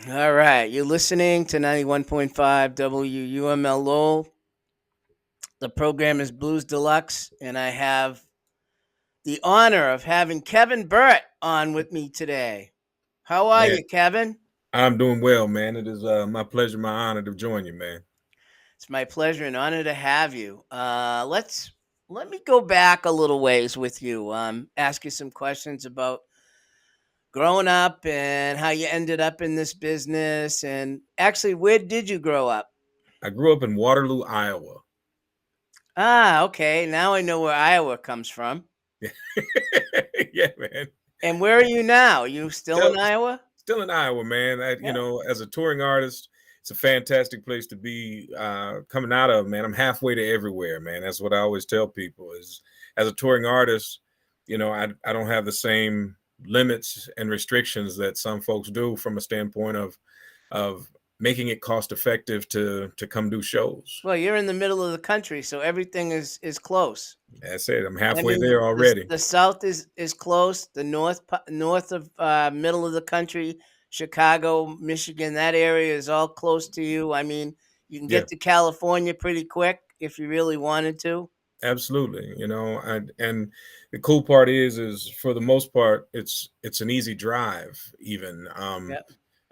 All right, you're listening to 91.5 WUML Lowell. The program is Blues Deluxe, and I have the honor of having Kevin Burt on with me today. How are Man, you, Kevin? I'm doing well, man. It is my pleasure, my honor to join you, man. It's my pleasure and honor to have you. Let me go back a little ways with you. Ask you some questions about growing up and how you ended up in this business. And actually, where did you grow up? I grew up in Waterloo, Iowa. Ah, okay. Now I know where Iowa comes from. Yeah, man. And where are you now? You still Still, in Iowa? still in Iowa, man. Yeah. As a touring artist, it's a fantastic place to be coming out of, man. I'm halfway to everywhere, man. That's what I always tell people is as a touring artist, I don't have the same limits and restrictions that some folks do from a standpoint of making it cost effective to come do shows. Well, you're in the middle of the country, so everything is close. That's it. I'm I halfway mean, there already. the south is close. The north of middle of the country, Chicago, Michigan, that area is all close to you. I mean, you can Yeah, get to California pretty quick if you really wanted to. absolutely. And the cool part is for the most part, it's an easy drive. Even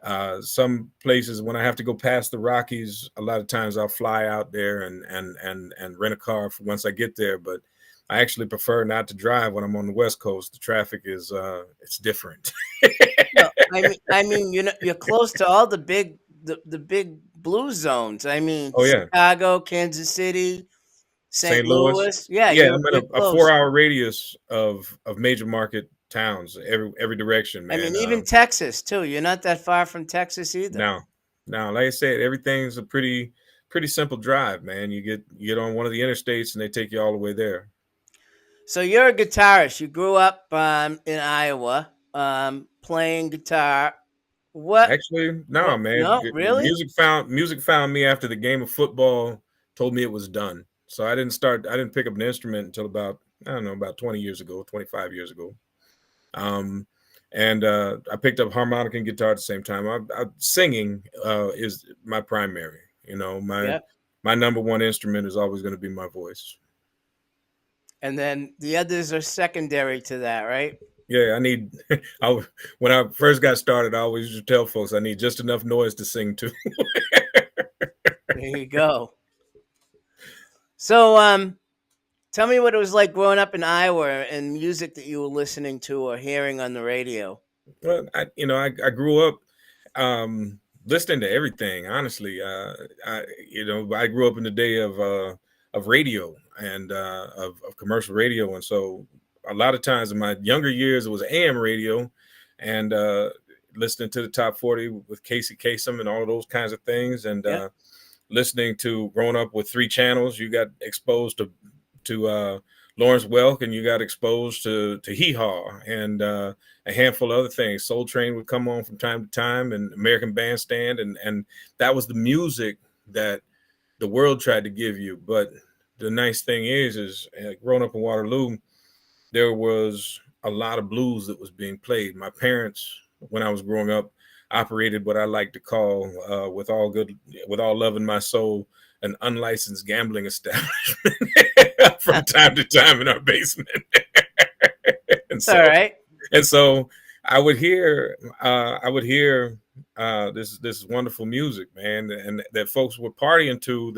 Yeah. some places when I have to go past the Rockies, a lot of times I'll fly out there and rent a car for once I get there. But I actually prefer not to drive when I'm on the West Coast. The traffic is it's different. Well, I mean, you're close to all the big blue zones. I mean, Oh yeah, Chicago, Kansas City, St. St. Louis. Louis. Yeah, Yeah, I'm in you're a close. 4 hour radius of major market towns, every direction, I mean, man. even Texas too. You're not that far from Texas either. Now, now, like I said, everything's a pretty simple drive, man. You get on one of the interstates and they take you all the way there. So you're a guitarist. You grew up in Iowa, playing guitar. What? Actually, no, What? man. No, really? Music found me after the game of football told me it was done. So I didn't pick up an instrument until about I don't know about 20 years ago, 25 years ago. Um, and I picked up harmonica and guitar at the same time. Singing is my primary. Yeah. My number one instrument is always going to be my voice. And then the others are secondary to that, right? Yeah, I need. When I first got started, I always used to tell folks I need just enough noise to sing to. There you go. So, tell me what it was like growing up in Iowa and music that you were listening to or hearing on the radio. Well, I grew up listening to everything. Honestly, I grew up in the day of radio and of commercial radio, and so a lot of times in my younger years it was AM radio, and listening to the top 40 with Casey Kasem and all of those kinds of things, and Yeah. listening to growing up with three channels, you got exposed to Lawrence Welk, and you got exposed to Hee Haw and a handful of other things. Soul Train would come on from time to time, and American Bandstand, and that was the music that the world tried to give you. But the nice thing is growing up in Waterloo, there was a lot of blues that was being played. My parents, when I was growing up, operated what I like to call, with all love in my soul, an unlicensed gambling establishment from time to time in our basement. and It's all so right. and so I would hear this wonderful music, man, and that folks were partying to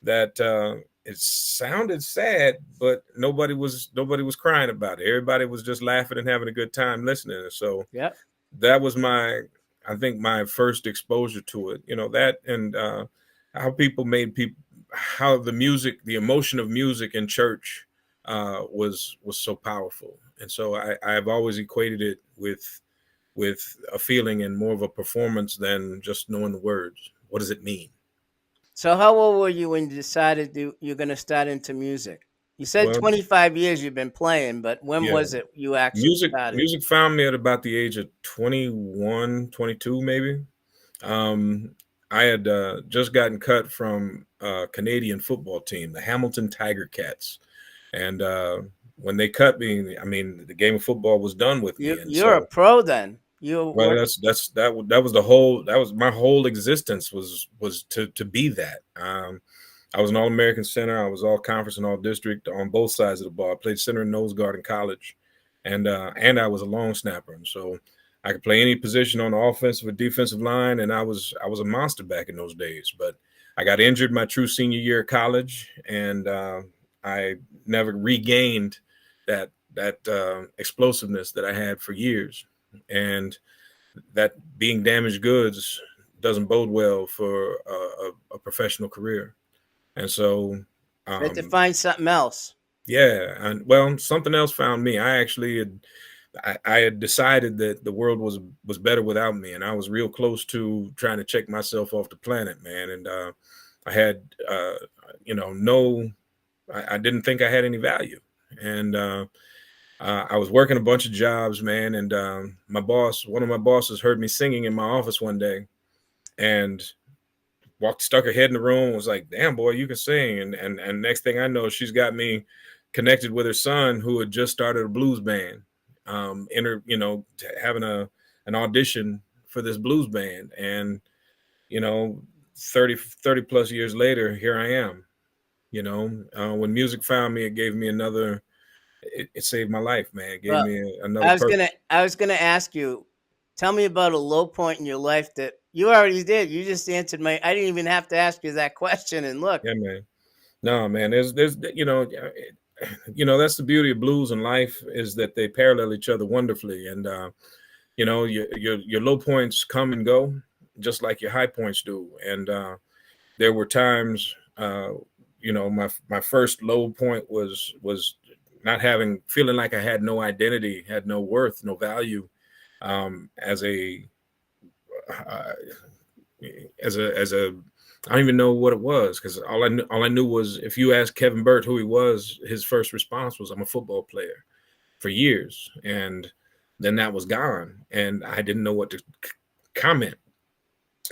that it sounded sad, but nobody was crying about it. Everybody was just laughing and having a good time listening. And so Yep. that was I think my first exposure to it. That and how people made people, how the emotion of music in church was so powerful. And so I've always equated it with a feeling and more of a performance than just knowing the words. What does it mean? So, how old were you when you decided you're going to start into music? You said Well, 25 years you've been playing, but when yeah, was it you actually music started? music found me at about the age of 21, 22, maybe. Um, I had just gotten cut from a Canadian football team, the Hamilton Tiger Cats, and when they cut me, I mean, the game of football was done with me, and You're a so pro then. You Well, were that was the whole, that was my whole existence, was to be that. I was an All American center. I was all conference and all district on both sides of the ball. I played center and nose guard in college, and I was a long snapper, and so I could play any position on the offensive or defensive line, and I was a monster back in those days. But I got injured my true senior year of college, and I never regained that explosiveness that I had for years, and that being damaged goods doesn't bode well for a professional career. And so, had to um, find something else. yeah, and well, something else found me. I actually I had decided that the world was better without me, and I was real close to trying to check myself off the planet, man. And I had, no, I didn't think I had any value, and I was working a bunch of jobs, man. And one of my bosses, heard me singing in my office one day, and stuck her head in the room and was like, "Damn, boy, you can sing." And next thing I know, she's got me connected with her son, who had just started a blues band, having an audition for this blues band. And, you know, 30 plus years later, here I am. When music found me, it gave me it saved my life, man. It gave Well, me another purpose. I was gonna ask you, tell me about a low point in your life that you already did. You just answered my. I didn't even have to ask you that question. And look, Yeah, man. No, man. That's the beauty of blues and life, is that they parallel each other wonderfully. And your low points come and go, just like your high points do. And there were times, my first low point was not feeling like I had no identity, had no worth, no value, as a uh, as a I don't even know what it was, because all I knew was, if you asked Kevin Burt who he was, his first response was, "I'm a football player," for years. And then that was gone, and I didn't know what to comment.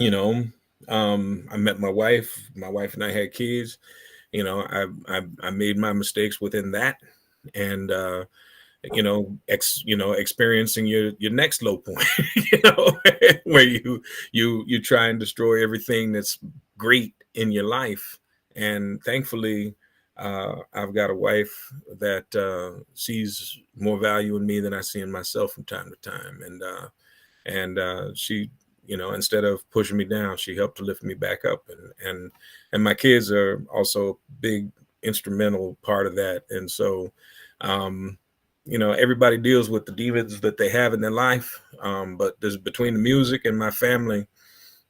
You know, I met my wife. My wife and I had kids. I made my mistakes within that, and experiencing your next low point, where you try and destroy everything that's great in your life. And thankfully, I've got a wife that sees more value in me than I see in myself from time to time. And she, instead of pushing me down, she helped to lift me back up. And my kids are also a big instrumental part of that. And so, everybody deals with the demons that they have in their life. But there's, between the music and my family,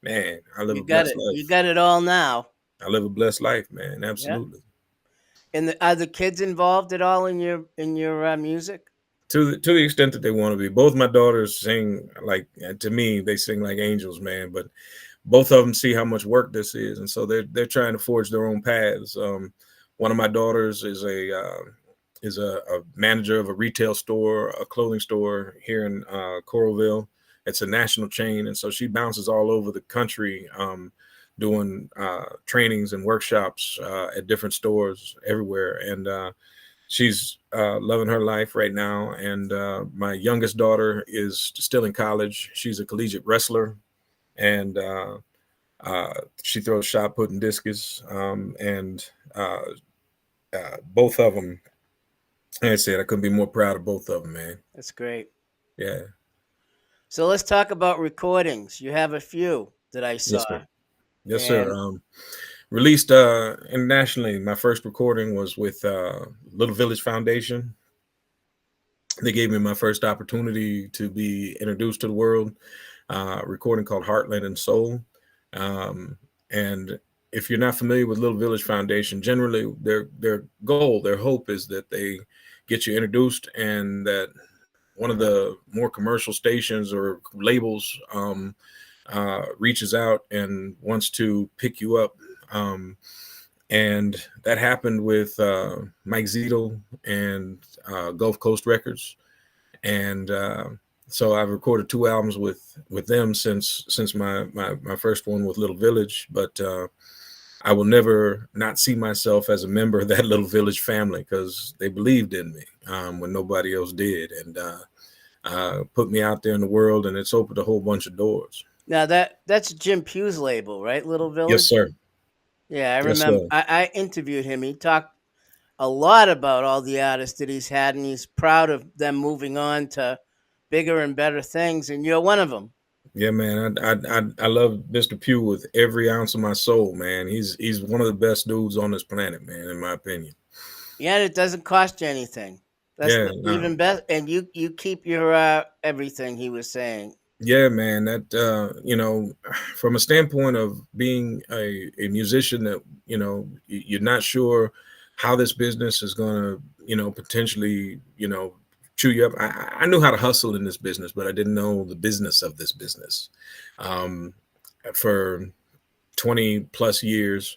man, I live you a got blessed it. You life. got it all now. I live a blessed life, man. Yeah. Absolutely. And are the kids involved at all in your music? To the extent that they want to be. Both my daughters sing, like, to me, they sing like angels, man. But both of them see how much work this is, and so they're trying to forge their own paths. One of my daughters is a manager of a retail store, a clothing store here in Coralville. It's a national chain, and so she bounces all over the country, doing trainings and workshops at different stores everywhere. And she's loving her life right now. And my youngest daughter is still in college. She's a collegiate wrestler, and she throws shot put and discus. And both of them, like I said, I couldn't be more proud of both of them, man. That's great. Yeah. So let's talk about recordings. You have a few that I Yes, saw, sir. Yes, sir. and Released internationally. My first recording was with Little Village Foundation. They gave me my first opportunity to be introduced to the world. Recording called Heartland and Soul. And if you're not familiar with Little Village Foundation, generally their goal, their hope is that they get you introduced, and that one of the more commercial stations or labels reaches out and wants to pick you up. And that happened with Mike Zito and Gulf Coast Records. And so I've recorded 2 albums with them since my first one with Little Village. But I will never not see myself as a member of that Little Village family, because they believed in me when nobody else did. And put me out there in the world, and it's opened a whole bunch of doors. Now that's Jim Pugh's label, right? Little Yes, Village. sir. Yeah, I Yes, remember. sir. I interviewed him. He talked a lot about all the artists that he's had, and he's proud of them moving on to bigger and better things. And you're one of them. Yeah, man. I love Mr. Pugh with every ounce of my soul, man. He's one of the best dudes on this planet, man, in my opinion. Yeah, and it doesn't cost you anything. That's Yeah, the no. even best. And you keep your everything. He was saying. Yeah, man. That from a standpoint of being a musician, that you're not sure how this business is going to potentially chew you up. I knew how to hustle in this business, but I didn't know the business of this business. Um, for 20 plus years,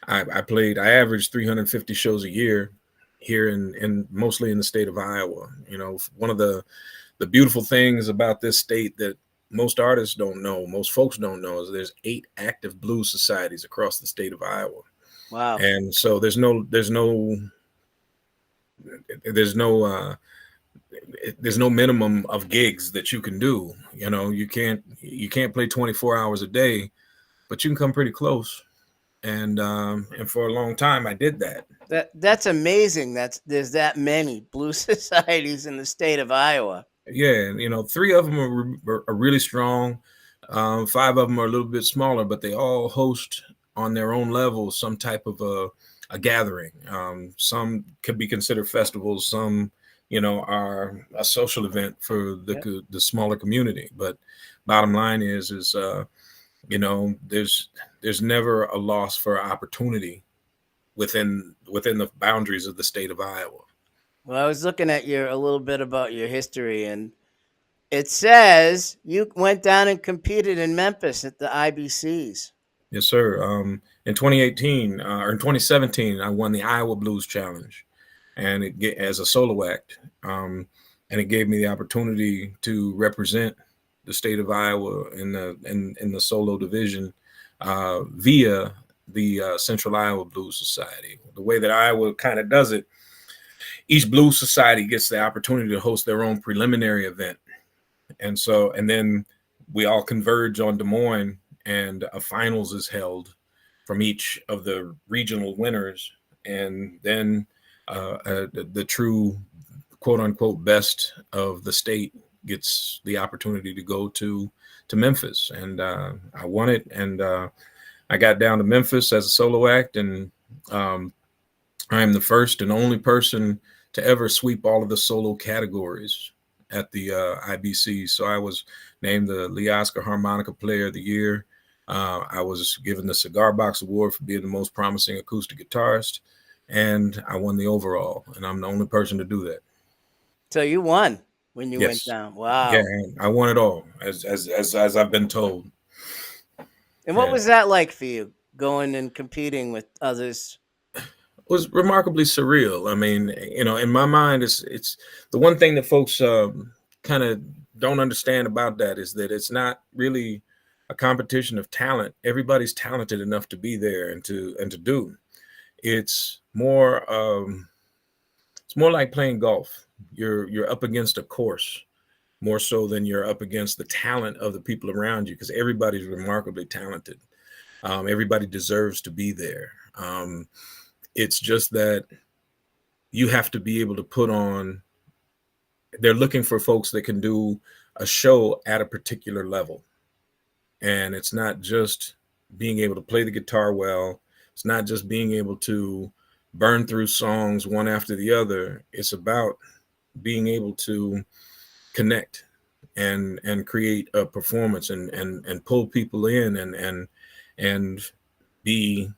I averaged 350 shows a year here in mostly in the state of Iowa. One of the beautiful things about this state that most artists don't know, most folks don't know, is there's 8 active blues societies across the state of Iowa. Wow. And so there's no minimum of gigs that you can do. You can't play 24 hours a day, but you can come pretty close. And for a long time I did that. That's amazing. There's that many blues societies in the state of Iowa. Yeah, 3 of them are really strong. 5 of them are a little bit smaller, but they all host on their own level some type of a gathering. Some could be considered festivals. Some, are a social event for Yep. the smaller community. But bottom line is there's never a loss for opportunity within the boundaries of the state of Iowa. Well, I was looking at a little bit about your history, and it says you went down and competed in Memphis at the IBCs. Yes, sir. In 2018 or in 2017, I won the Iowa Blues Challenge, and as a solo act, and it gave me the opportunity to represent the state of Iowa in the solo division via the Central Iowa Blues Society. The way that Iowa kind of does it, each blues society gets the opportunity to host their own preliminary event, and then we all converge on Des Moines, and a finals is held from each of the regional winners, and then the true quote unquote best of the state gets the opportunity to go to Memphis. And I won it, and I got down to Memphis as a solo act, and I am the first and only person to ever sweep all of the solo categories at the IBC. So I was named the Lee Oscar Harmonica Player of the Year. I was given the Cigar Box Award for being the most promising acoustic guitarist, and I won the overall, and I'm the only person to do that. So you won when you went Yes, down. yeah, Wow. I won it all, as I've been told. And what Yeah, was that like for you, going and competing with others? it was remarkably surreal. I mean, in my mind, it's the one thing that folks kind of don't understand about that is that it's not really a competition of talent. Everybody's talented enough to be there and to do. It's more like playing golf. You're up against a course more so than you're up against the talent of the people around you, because everybody's remarkably talented. Everybody deserves to be there. It's just that you have to be able to put on. They're looking for folks that can do a show at a particular level, and it's not just being able to play the guitar well. It's not just being able to burn through songs one after the other. It's about being able to connect and create a performance and pull people in and be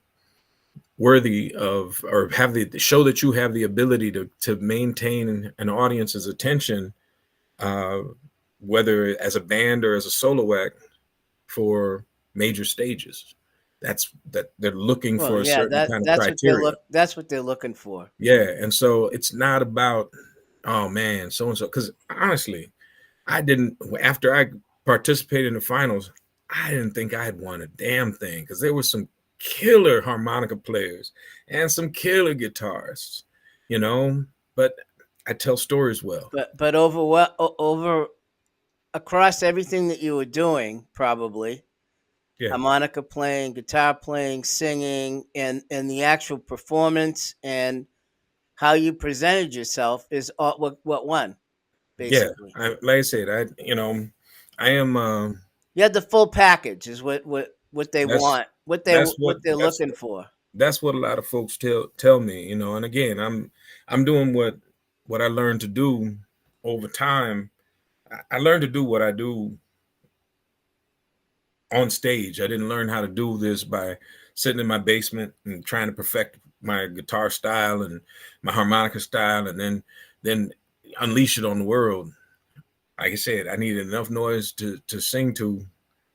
worthy of, or have the show that you have the ability to maintain an audience's attention, uh, whether as a band or as a solo act, for major stages. That they're looking Well, for a yeah, certain kind of criteria. that's what they're looking for. Yeah, and so it's not about, oh man, so and so, because honestly, I didn't, after I participated in the finals, I didn't think I had won a damn thing, because there were some killer harmonica players and some killer guitarists, but I tell stories well. But over what over across everything that you were doing, probably Yeah, harmonica playing, guitar playing, singing, and the actual performance and how you presented yourself is all, what won yeah. basically. Like I said, I am. You had the full package, is what they That's want, that's what what they're that's looking for. that's what a lot of folks tell me. And again, I'm doing what I learned to do over time. I learned to do what I do on stage. I didn't learn how to do this by sitting in my basement and trying to perfect my guitar style and my harmonica style, and then unleash it on the world. Like I said, I needed enough noise to sing to,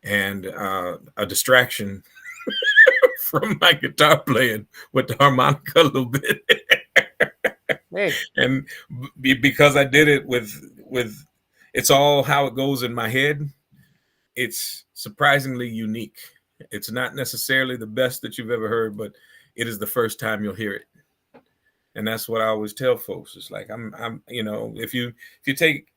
and a distraction from my guitar playing with the harmonica a little bit. Hey, And because I did it with it's all how it goes in my head. It's surprisingly unique. It's not necessarily the best that you've ever heard, but it is the first time you'll hear it. And that's what I always tell folks. It's like if you take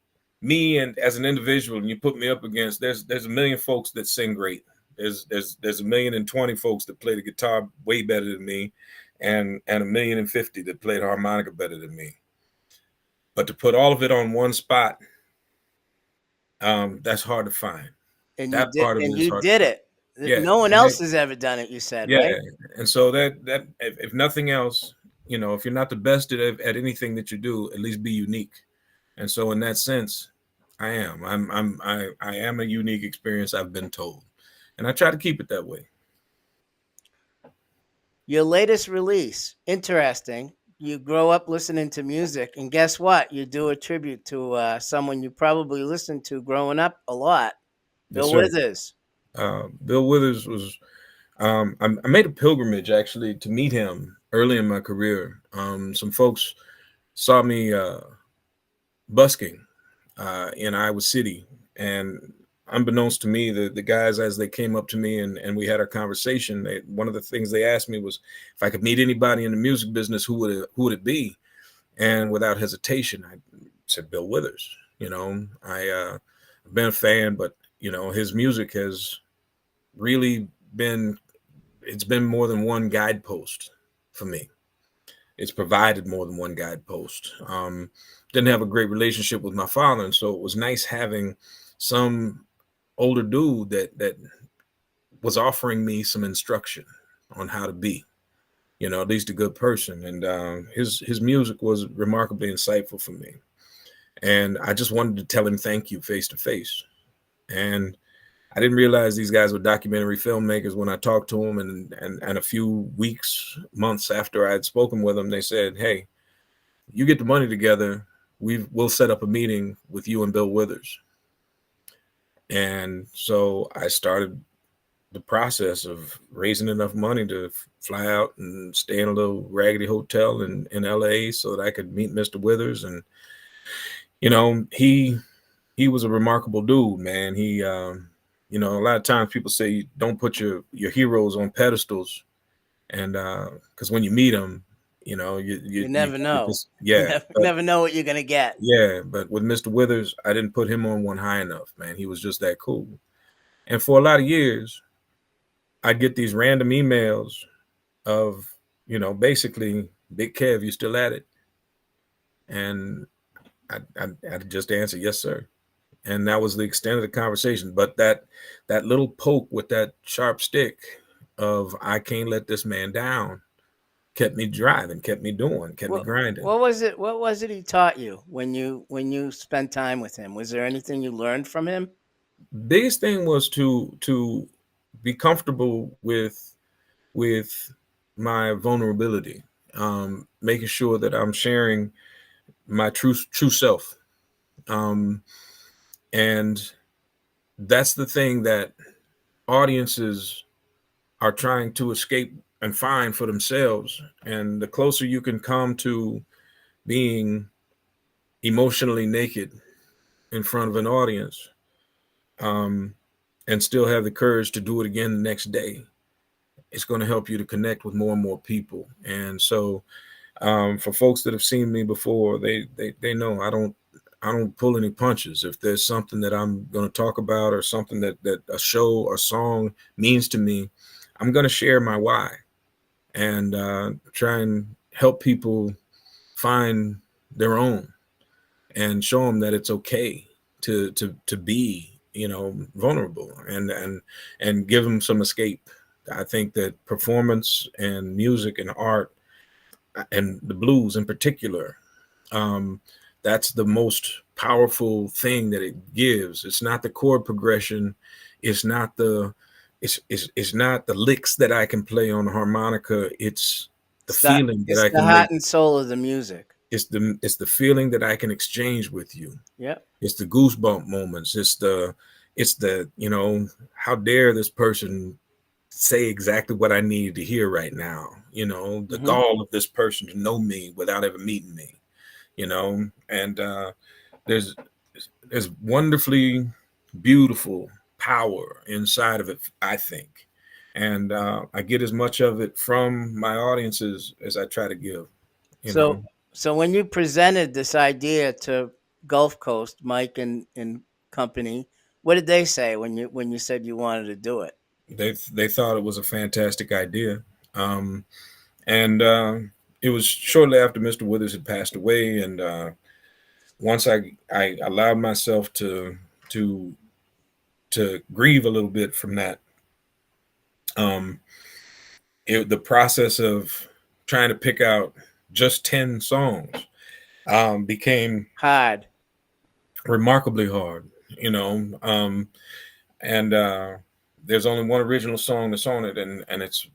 me and as an individual and you put me up against, there's a million folks that sing great. There's 1,020,000 folks that play the guitar way better than me, and 1,050,000 that play the harmonica better than me. But to put all of it on one spot, that's hard to find. That part of it and is you hard to did find. it. Yeah, No one and else has ever done it. You said, yeah, right? and so that if nothing else, if you're not the best at anything that you do, at least be unique. And so in that sense, I am. I am a unique experience, I've been told, and I try to keep it that way. Your latest release, interesting. You grow up listening to music, and guess what? You do a tribute to someone you probably listened to growing up a lot, Yes, Bill sir. Withers. Bill Withers was. I made a pilgrimage actually to meet him early in my career. Some folks saw me busking in Iowa City, and unbeknownst to me, the guys, as they came up to me and we had our conversation, one of the things they asked me was if I could meet anybody in the music business, who would it be? And without hesitation, I said Bill Withers. I've been a fan, but his music has really been it's been more than one guidepost for me. It's provided more than one guidepost. Didn't have a great relationship with my father, and so it was nice having some older dude that was offering me some instruction on how to be, at least a good person. And his music was remarkably insightful for me. And I just wanted to tell him thank you face to face. And I didn't realize these guys were documentary filmmakers when I talked to them, and a few weeks, months after I had spoken with them, they said, "Hey, you get the money together, we'll set up a meeting with you and Bill Withers." And so I started the process of raising enough money to fly out and stay in a little raggedy hotel in LA so that I could meet Mr. Withers. And he was a remarkable dude, man. He a lot of times people say don't put your heroes on pedestals, and because when you meet them, You you never know. just, yeah. But Never know what you're gonna get. yeah, but with Mr. Withers, I didn't put him on one high enough, man. He was just that cool. And for a lot of years, I'd get these random emails of, basically, Big Kev, you still at it? And I'd just answer, yes, sir. And that was the extent of the conversation. But that little poke with that sharp stick of I can't let this man down kept me driving, kept me doing, kept me grinding. What was it? What was it he taught you when you spent time with him? Was there anything you learned from him? Biggest thing was to be comfortable with my vulnerability, making sure that I'm sharing my true self. Um, and that's the thing that audiences are trying to escape and find for themselves. And the closer you can come to being emotionally naked in front of an audience, um, and still have the courage to do it again the next day, it's going to help you to connect with more and more people. And so For folks that have seen me before, they know I don't pull any punches. If there's something that I'm going to talk about or something that a show or song means to me, I'm going to share my why and try and help people find their own and show them that it's okay to be, vulnerable and give them some escape. I think that performance and music and art and the blues in particular, um, that's the most powerful thing that it gives. It's not the chord progression, it's not the it's not the licks that I can play on the harmonica. It's the feeling that It's I the can heart make. and soul of the music. It's the feeling that I can exchange with you. Yep. It's the goosebump moments. It's the how dare this person say exactly what I needed to hear right now. The Hmm. gall of this person to know me without ever meeting me. And there's there's wonderfully beautiful power inside of it, I think. And I get as much of it from my audiences as I try to give, you So, know. so when you presented this idea to Gulf Coast, Mike and company, what did they say when you said you wanted to do it? They thought it was a fantastic idea. And it was shortly after Mr. Withers had passed away. And once I allowed myself to to grieve a little bit from that, um, the process of trying to pick out just 10 songs became Hard. remarkably hard, and there's only one original song that's on it, and it's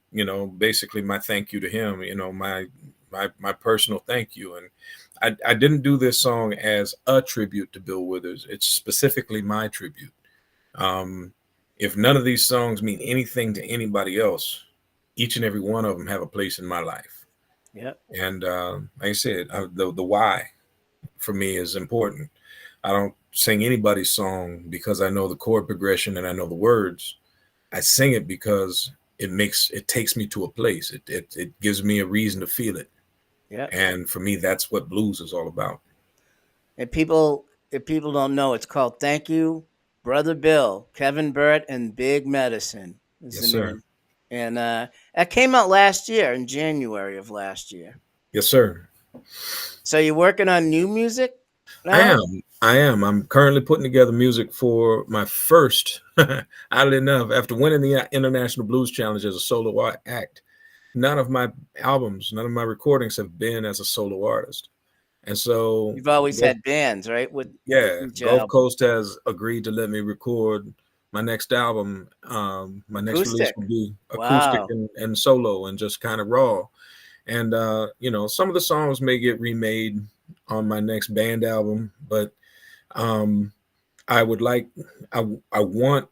basically my thank you to him, my personal thank you. And I didn't do this song as a tribute to Bill Withers. It's specifically my tribute. um, if none of these songs mean anything to anybody else, each and every one of them have a place in my life. Yep. And like I said, the why for me is important. I don't sing anybody's song because I know the chord progression and I know the words. I sing it because it takes me to a place. It gives me a reason to feel it. Yep. And for me, that's what blues is all about. And people, if people don't know, it's called "Thank You, Brother Bill." Kevin Burt and Big Medicine is Yes, the sir. name, and that came out last year in January of last year. Yes, sir. So you're working on new music I now? am. I am. I'm currently putting together music for my first, oddly enough, after winning the International Blues Challenge as a solo act. None of my albums, none of my recordings have been as a solo artist. And so, You've always had bands, right? With yeah, each Gulf album, Coast has agreed to let me record my next album. My next release acoustic. will be acoustic Wow. and solo and just kind of raw. And some of the songs may get remade on my next band album, but um, I would like, I want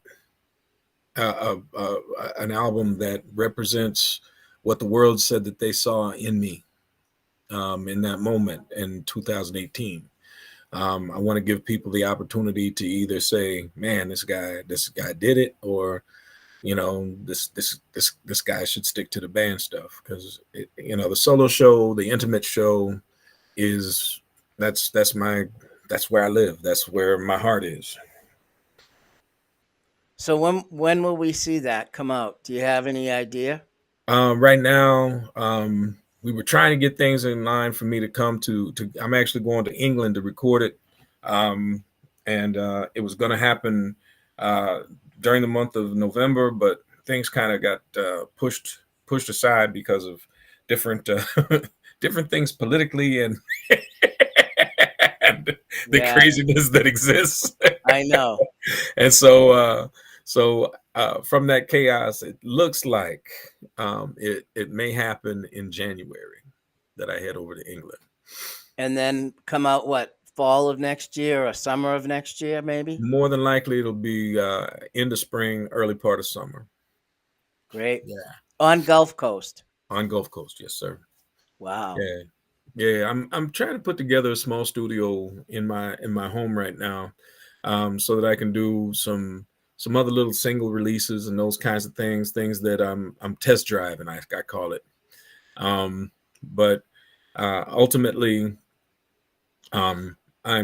an album that represents what the world said that they saw in me in that moment in 2018. I want to give people the opportunity to either say, "Man, this guy did it," or this guy should stick to the band stuff, because the solo show, the intimate show is that's where I live. That's where my heart is. So when will we see that come out? Do you have any idea? Right now, we were trying to get things in line for me to come to. I'm actually going to England to record it, um, and it was going to happen uh, during the month of November, but things kind of got pushed aside because of different different things politically and, and the Yeah, craziness that exists. I know. And so from that chaos, it looks like it may happen in January that I head over to England. And then come out what, fall of next year or summer of next year, maybe? More than likely, it'll be end of spring, early part of summer. Great. Yeah, On Gulf Coast. on Gulf Coast, yes, sir. Wow. Yeah, yeah. I'm trying to put together a small studio in my home right now, so that I can do some other little single releases and those kinds of things that I'm test driving. I call it. But Ultimately, I'm I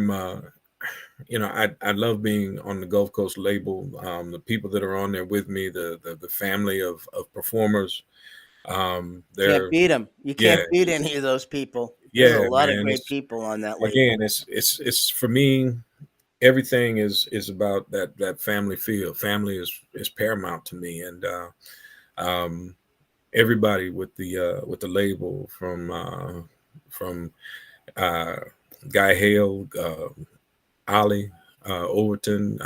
love being on the Gulf Coast label. The people that are on there with me, the family of performers, Can't they're beat them. You yeah, can't beat any of those people. There's a yeah, lot of man. great It's people on that again, label. it's for me. Everything is about that family feel. Family is paramount to me, and um, everybody with the label from uh, Guy Hale, Ollie, Overton,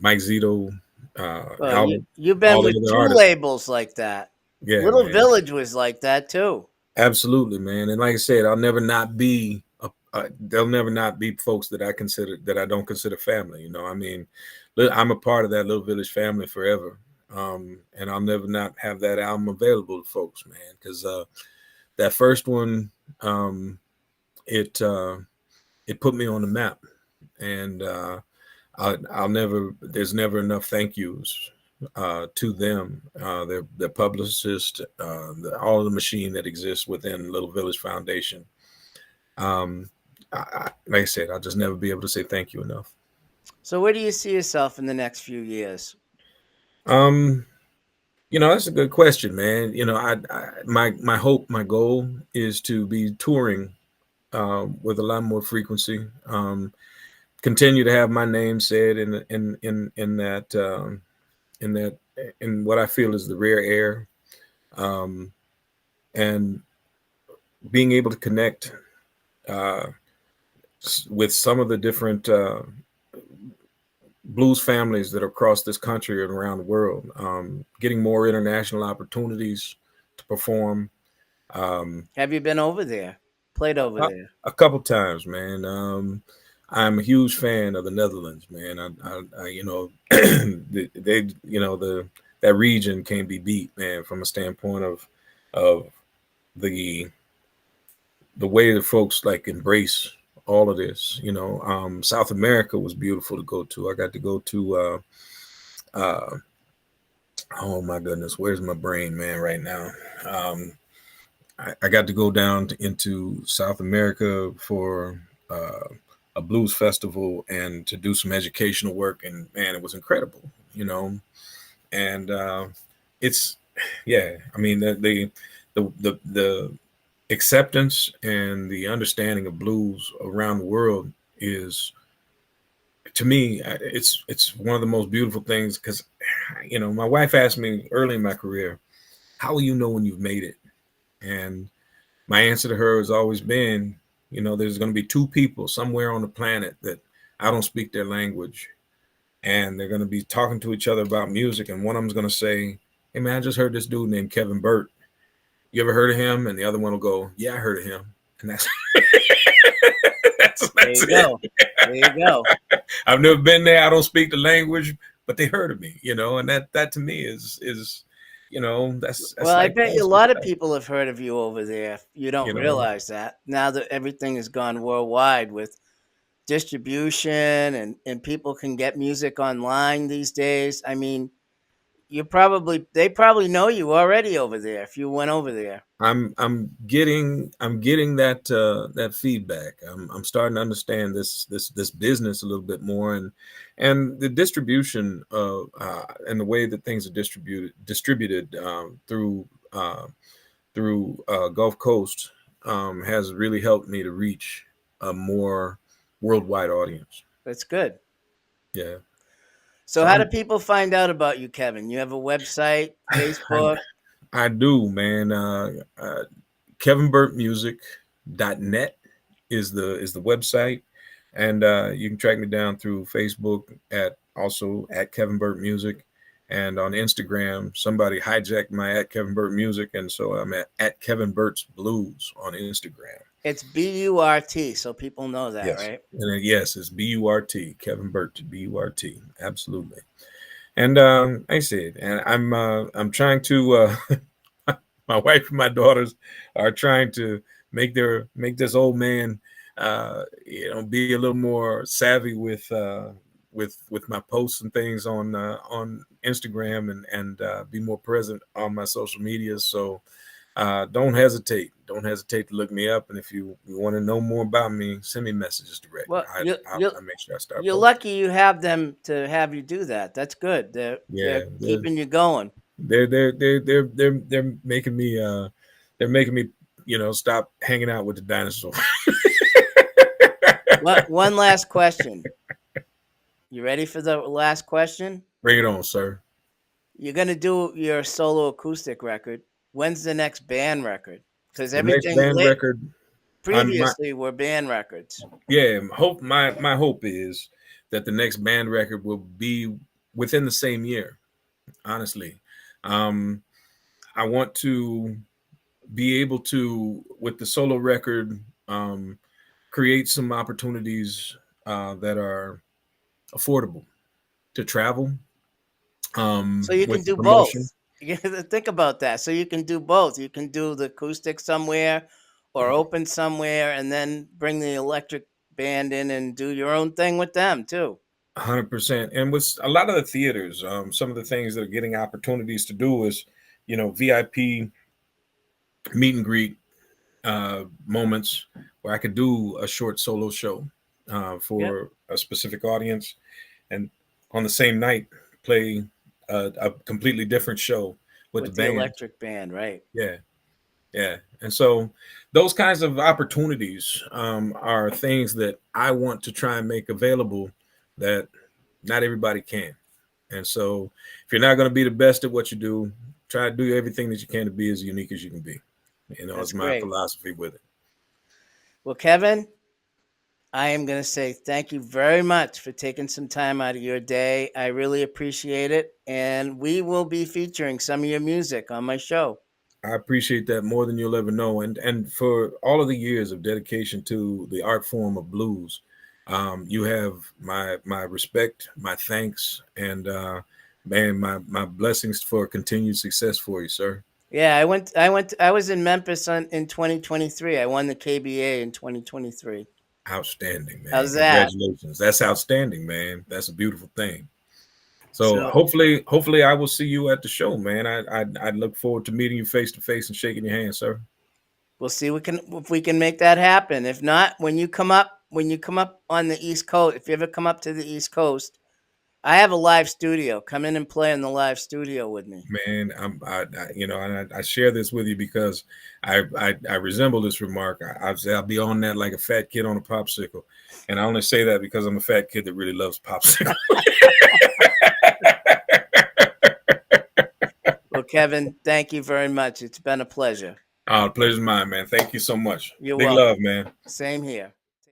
Mike Zito, Well, Albert, you've been all the with other two artists. labels like that. Yeah, Little man. Village was like that too. Absolutely, man. And like I said, I'll never not be. There'll never not be folks that I don't consider family. I mean, I'm a part of that Little Village family forever, and I'll never not have that album available to folks, man. Because that first one, um, it it put me on the map, and I'll never. There's never enough thank yous to them, their publicist, all of the machine that exists within Little Village Foundation. Um, like I said, I'll just never be able to say thank you enough. So where do you see yourself in the next few years? Um, that's a good question, man. My hope, my goal is to be touring with a lot more frequency. Continue to have my name said in that in what I feel is the rare air, um, and being able to connect uh, with some of the different blues families that are across this country and around the world, getting more international opportunities to perform. Um, Have you been over there? Played over a, there? a couple times, man. I'm a huge fan of the Netherlands, man. They, that region can't be beat, man, from a standpoint of the the way that folks like embrace all of this. South America was beautiful to go to. I got to go to oh my goodness, where's my brain, man, right now? Um, I got to go down into South America for a blues festival and to do some educational work, and man, it was incredible. And it's yeah, I mean the acceptance and the understanding of blues around the world is, to me, it's one of the most beautiful things, because my wife asked me early in my career, how will you know when you've made it? And my answer to her has always been, there's going to be two people somewhere on the planet that I don't speak their language, and they're going to be talking to each other about music, and one of them's going to say, hey man, I just heard this dude named Kevin Burt, you ever heard of him? And the other one will go, yeah, I heard of him. And that's There that's you it. go. There you go. I've never been there. I don't speak the language, but they heard of me, and that to me is that's Well, I like bet you a that's lot of respect, people have heard of you over there. You don't you know. realize that now that everything has gone worldwide with distribution and people can get music online these days. I mean, they probably know you already over there if you went over there. I'm getting that feedback. I'm starting to understand this business a little bit more, and the distribution of and the way that things are distributed through Gulf Coast has really helped me to reach a more worldwide audience. That's good. Yeah. So So how do people find out about you, Kevin? You have a website, I, Facebook? I do, man. KevinBurtMusic.net is the website, and you can track me down through Facebook at Kevin Burt Music, and on Instagram somebody hijacked my at Kevin Burt Music, and so I'm at Kevin Burt's Blues on Instagram. It's Burt, so people know that, Yes, right? and then, yes, it's Burt, Kevin Burt, Burt, absolutely. And like I said, and I'm trying to my wife and my daughters are trying to make this old man be a little more savvy with my posts and things on Instagram, and be more present on my social media. So don't hesitate. Don't hesitate to look me up. And if you want to know more about me, send me messages direct. Well, I make sure I start you're posting. lucky you have them to have you do that. That's good. They're Yeah, keeping you going. they're making me stop hanging out with the dinosaurs. One last question. You ready for the last question? Bring it on, sir. You're gonna do your solo acoustic record. When's the next band record? Because The next everything band record, my previously were band records. yeah, my hope is that the next band record will be within the same year. Honestly, um, I want to be able to, with the solo record, create some opportunities that are affordable to travel, So you can with the do both. promotion. You gotta think about that. So you can do both. You can do the acoustic somewhere or open somewhere and then bring the electric band in and do your own thing with them too. 100%. And with a lot of the theaters, some of the things that are getting opportunities to do is, VIP meet and greet moments where I could do a short solo show Yep. for a specific audience, and on the same night play a completely different show with the With the band. electric band, right. Yeah, yeah. And so those kinds of opportunities are things that I want to try and make available that not everybody can. And so if you're not going to be the best at what you do, try to do everything that you can to be as unique as you can be. That's It's my great. philosophy with it. Well, Kevin, I am going to say thank you very much for taking some time out of your day. I really appreciate it. And we will be featuring some of your music on my show. I appreciate that more than you'll ever know. And for all of the years of dedication to the art form of blues, you have my respect, my thanks, and man, my blessings for continued success for you, sir. Yeah, I was in Memphis in 2023. I won the KBA in 2023. Outstanding, man. How's that? Congratulations. That's outstanding, man. That's a beautiful thing. So So hopefully I will see you at the show, man. I look forward to meeting you face to face and shaking your hand, sir. we'll see if we can make that happen. If not, when you come up on the East Coast, if you ever come up to the East Coast, I have a live studio. Come in and play in the live studio with me. Man, and I share this with you because I resemble this remark. I'll be on that like a fat kid on a popsicle, and I only say that because I'm a fat kid that really loves popsicle. Well, Kevin, thank you very much. It's been a pleasure. Pleasure's mine, man. Thank you so much. You're Big love, welcome. man. Same here.